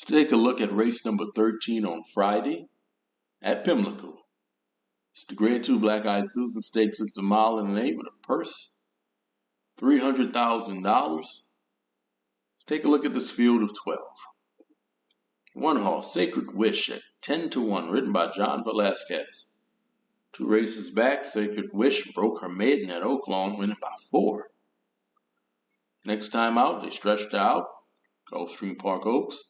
Take a look at race number 13 on Friday at Pimlico. It's the Grade 2 Black Eyed Susan Stakes. It's a mile and an eighth with a purse, $300,000. Let's take a look at this field of 12. One horse, Sacred Wish, at 10-1, written by John Velasquez. 2 races back, Sacred Wish broke her maiden at Oaklawn, winning by 4. Next time out, they stretched her out, Gulfstream Park Oaks,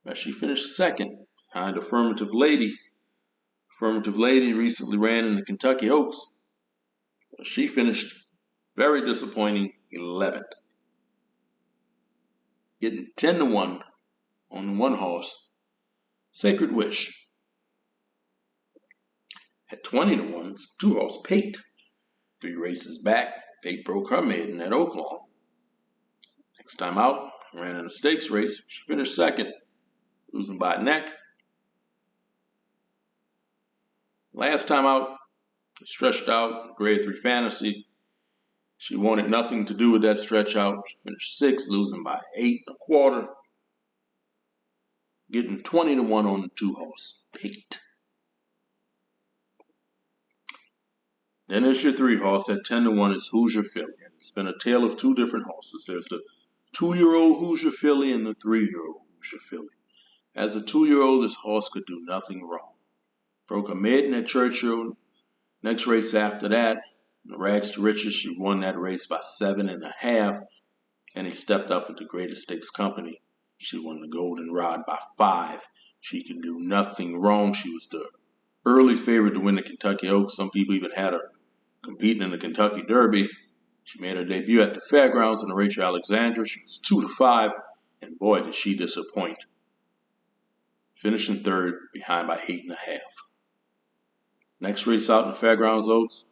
where she finished second behind Affirmative Lady. Affirmative Lady recently ran in the Kentucky Oaks. She finished very disappointing 11th. Getting 10-1 on the one horse, Sacred Wish. At 20-1, 2 horse Pate. 3 races back, Pate broke her maiden at Oaklawn. Next time out, ran in a stakes race. She finished second, losing by a neck. Last time out, stretched out, Grade 3 Fantasy. She wanted nothing to do with that stretch out. She finished 6th, losing by 8 1/4. Getting 20-1 on the 2 horse, Pate. Then there's your 3 horse at 10-1 is Hoosier Philly. It's been a tale of 2 different horses. There's the 2-year-old Hoosier Philly and the 3-year-old Hoosier Philly. As a 2-year-old, this horse could do nothing wrong. Broke a maiden at Churchill. Next race after that, the Rags to Riches, she won that race by 7.5, and he stepped up into Greater Stakes Company. She won the Golden Rod by 5. She could do nothing wrong. She was the early favorite to win the Kentucky Oaks. Some people even had her competing in the Kentucky Derby. She made her debut at the Fairgrounds in the Rachel Alexandra. She was 2-5, and boy, did she disappoint. Finishing 3rd, behind by 8.5. Next race out in the Fairgrounds Oaks,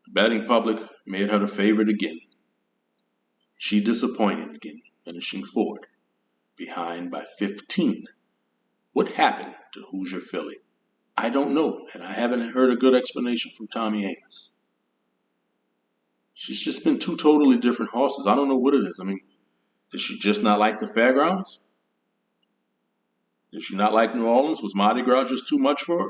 the betting public made her the favorite again. She disappointed again, finishing 4th, behind by 15. What happened to Hoosier Philly? I don't know, and I haven't heard a good explanation from Tommy Amos. She's just been 2 totally different horses. I don't know what it is. I mean, did she just not like the Fairgrounds? Did she not like New Orleans? Was Mardi Gras just too much for her?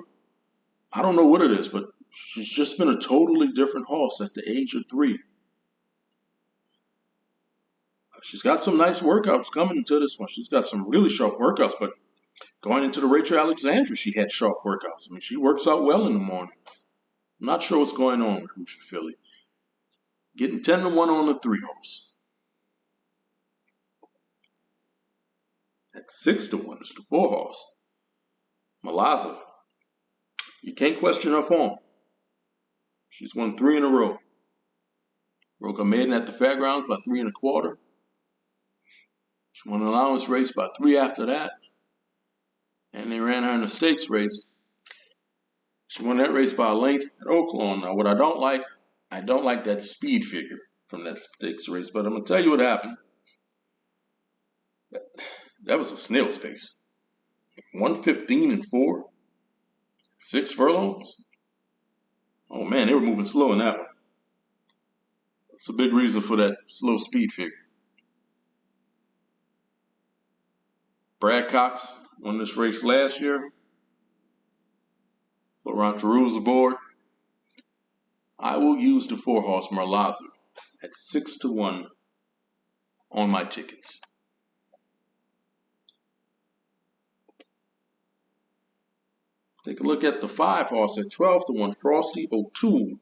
I don't know what it is, but she's just been a totally different horse at the age of 3. She's got some nice workouts coming into this one. She's got some really sharp workouts, but going into the Rachel Alexandra, she had sharp workouts. I mean, she works out well in the morning. I'm not sure what's going on with Hoosier Philly. Getting 10-1 on the 3 horse. At 6-1 is the 4 horse, Malaza. You can't question her form. She's won 3 in a row. Broke her maiden at the Fairgrounds by 3 1/4. She won an allowance race by 3 after that. And they ran her in a stakes race. She won that race by a length at Oaklawn. Now, what I don't like that speed figure from that stakes race, but I'm going to tell you what happened. That was a snail's pace. 1:15 4, 6 furlongs. Oh man, they were moving slow in that one. That's a big reason for that slow speed figure. Brad Cox won this race last year. Put Ron Terrell's aboard. I will use the 4 horse Merlaza at 6-1 on my tickets. Take a look at the 5 horse at 12-1, Frosty O'Toole,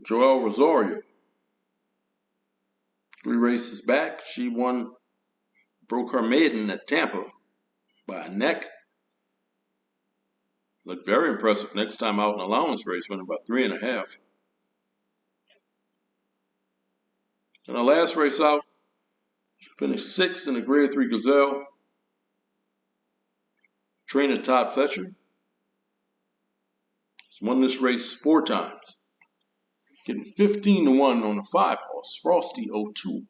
Joel Rosario. 3 races back, she broke her maiden at Tampa by a neck. Looked very impressive next time out in allowance race, winning by 3.5. In her last race out, she finished 6th in the Grade 3 Gazelle. Trainer Todd Fletcher has won this race 4 times. Getting 15-1 on the 5 horse, Frosty O'Toole.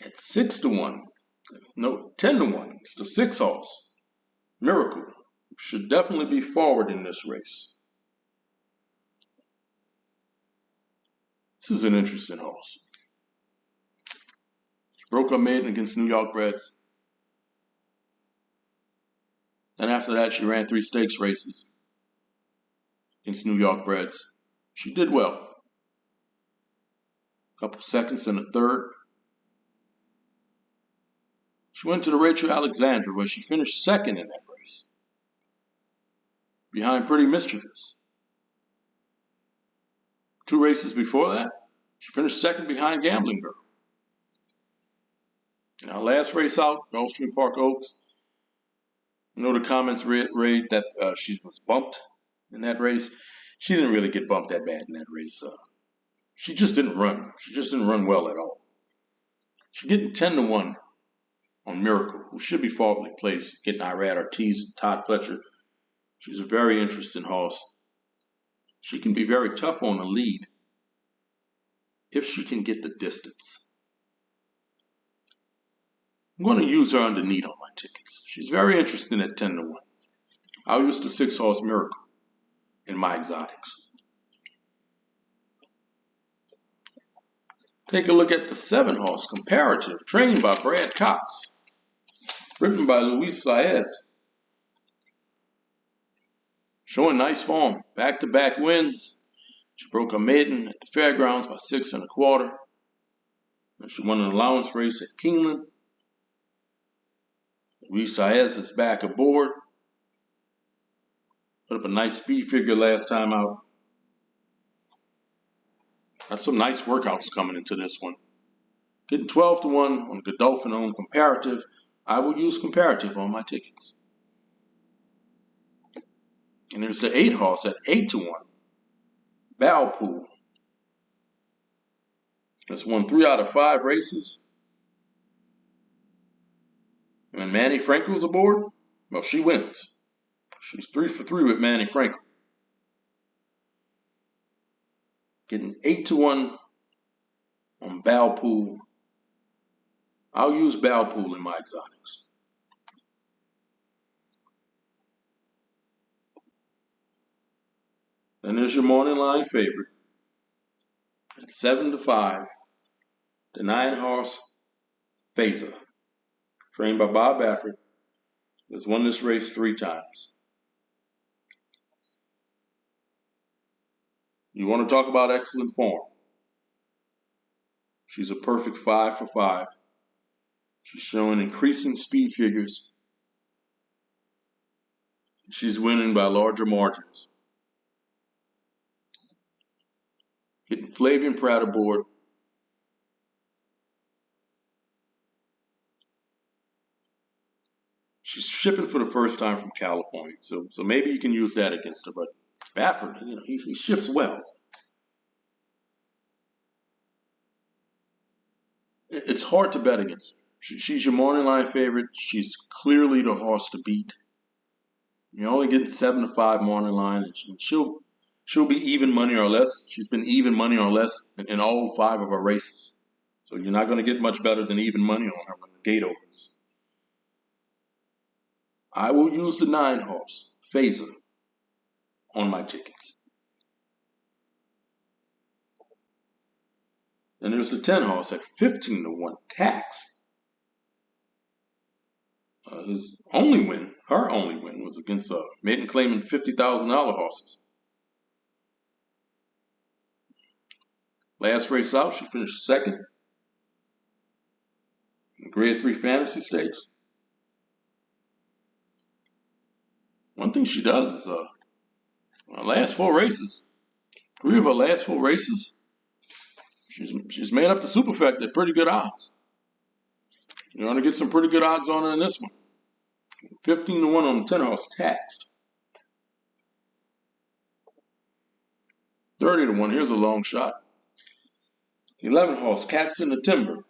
At 6-1, no, 10-1, it's the 6 horse, Miracle. Should definitely be forward in this race. This is an interesting horse. Broke her maiden against New York breds. Then after that, she ran 3 stakes races against New York breds. She did well. A couple seconds in the third. She went to the Rachel Alexandra, where she finished second in that race, behind Pretty Mischievous. 2 races before that, she finished second behind Gambling Girl. Now, last race out, Gulfstream Park Oaks. You know the comments read that she was bumped in that race. She didn't really get bumped that bad in that race. She just didn't run. She just didn't run well at all. She's getting 10-1 on Miracle, who should be favorably placed, getting Irad Ortiz and Todd Fletcher. She's a very interesting horse. She can be very tough on the lead if she can get the distance. I'm going to use her underneath on my tickets. She's very interesting at 10-1. I'll use the 6-horse Miracle in my exotics. Take a look at the 7-horse Comparative, trained by Brad Cox, written by Luis Saez. Showing nice form, back-to-back wins. She broke her maiden at the fairgrounds by 6 1/4. And she won an allowance race at Keeneland. Luis Saez is back aboard. Put up a nice speed figure last time out. Got some nice workouts coming into this one. Getting 12-1 on Godolphin-owned Comparative. I will use Comparative on my tickets. And there's the 8-horse at 8-1. Valpool. Has won 3 out of 5 races. And Manny Frankel's aboard. Well, she wins. She's 3 for 3 with Manny Frankel. Getting 8-1 on Valpool. I'll use Valpool in my exotics. Then there's your morning line favorite. At 7-5, the 9-horse Phaser, trained by Bob Baffert, has won this race 3 times. You want to talk about excellent form? She's a perfect 5 for 5. She's showing increasing speed figures. She's winning by larger margins. Getting Flavian Pratt aboard. She's shipping for the first time from California, so maybe you can use that against her. But Baffert, he ships well. It's hard to bet against her. She's your morning line favorite. She's clearly the horse to beat. You're only getting 7-5 morning line, and she'll be even money or less. She's been even money or less in all 5 of her races. So you're not going to get much better than even money on her when the gate opens. I will use the 9-horse, Phaser, on my tickets. Then there's the 10-horse at 15-1, Tax. His only win, her only win, was against maiden claiming $50,000 horses. Last race out, she finished second in the Grade 3 Fantasy Stakes. One thing she does is her last 4 races, 3 of her last 4 races, she's made up the superfecta at pretty good odds. You're going to get some pretty good odds on her in this one. 15-1 on the 10-horse Taxed. 30-1, here's a long shot. 11-horse Cats in the Timber.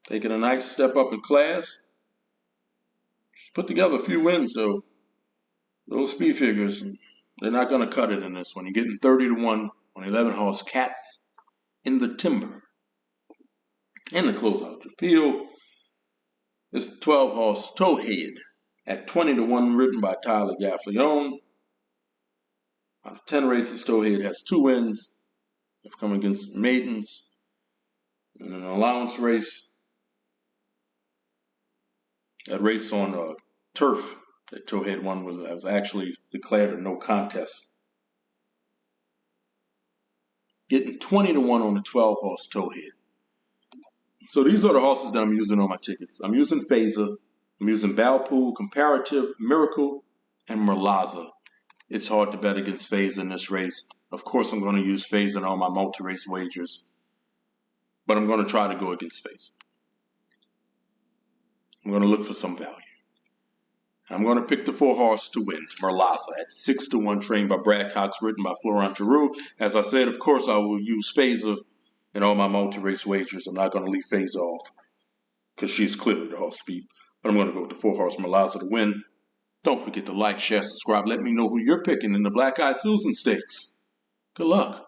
Taking a nice step up in class. She's put together a few wins, though. Those speed figures, they're not going to cut it in this one. You're getting 30-1 on 11-horse Cats in the Timber. And the closeout to field is 12-horse Towhead at 20-1, written by Tyler Gaffleone. Out of 10 races, Towhead has 2 wins. They've come against maidens. In an allowance race, that race on turf that Towhead won was actually declared a no contest. Getting 20 to 1 on the 12 horse Towhead. So these are the horses that I'm using on my tickets. I'm using Phaser, I'm using Valpool, Comparative, Miracle, and Merlaza. It's hard to bet against Phaser in this race. Of course, I'm going to use Phaser in all my multi-race wagers, but I'm going to try to go against Phaser. I'm going to look for some value. I'm going to pick the 4 horse to win, Merlaza, at 6 to 1, trained by Brad Cox, written by Florent Giroux. As I said, of course, I will use Phaser in all my multi-race wagers. I'm not going to leave Phaser off because she's clearly the horse to beat. But I'm going to go with the 4 horse Merlaza to win. Don't forget to like, share, subscribe. Let me know who you're picking in the Black Eyed Susan Stakes. Good luck.